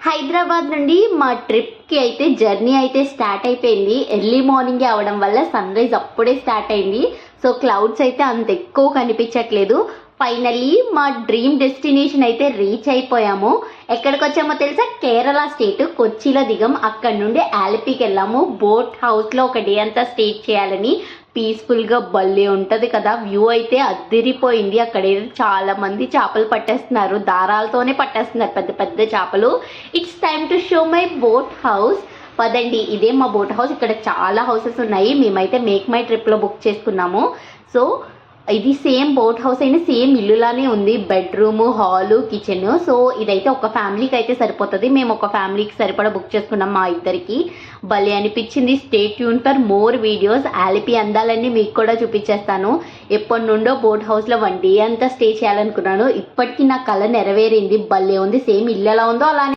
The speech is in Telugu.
హైదరాబాద్ నుండి మా ట్రిప్కి అయితే జర్నీ అయితే స్టార్ట్ అయిపోయింది. ఎర్లీ మార్నింగే అవడం వల్ల సన్ రైజ్ అప్పుడే స్టార్ట్ అయింది. సో క్లౌడ్స్ అయితే అంత ఎక్కువ కనిపించట్లేదు. ఫైనల్లీ మా డ్రీమ్ డెస్టినేషన్ అయితే రీచ్ అయిపోయాము. ఎక్కడికి వచ్చామో తెలుసా? కేరళ స్టేట్ కొచ్చిలో దిగం. అక్కడ నుండి ఆలపీకి వెళ్ళాము. బోట్ హౌస్లో ఒక డే అంతా స్టే చేయాలని. పీస్ఫుల్గా భలే ఉంటుంది కదా. వ్యూ అయితే అద్దిరిపోయింది. అక్కడ చాలా మంది చేపలు పట్టేస్తున్నారు. దారాలతోనే పట్టేస్తున్నారు పెద్ద పెద్ద చేపలు. It's time to show my boat house. పదండి, ఇదే మా బోట్ హౌస్. ఇక్కడ చాలా హౌసెస్ ఉన్నాయి. మేమైతే మేక్ మై ట్రిప్లో బుక్ చేసుకున్నాము. సో ఇది సేమ్ బోట్ హౌస్ అయినా సేమ్ ఇల్లులానే ఉంది. Bedroom, hall, kitchen. సో ఇదైతే ఒక ఫ్యామిలీకి అయితే సరిపోతుంది. మేము ఒక ఫ్యామిలీకి సరిపడా బుక్ చేసుకున్నాం మా ఇద్దరికి. భలే అనిపించింది. Stay tune for more videos. Alleppey అందాలన్నీ మీకు కూడా చూపించేస్తాను. ఎప్పటి నుండో బోట్ హౌస్లో 1 డే అంతా స్టే చేయాలనుకున్నాను. ఇప్పటికీ నా కళ నెరవేరింది. భలే ఉంది. సేమ్ ఇల్లు ఎలా ఉందో అలానే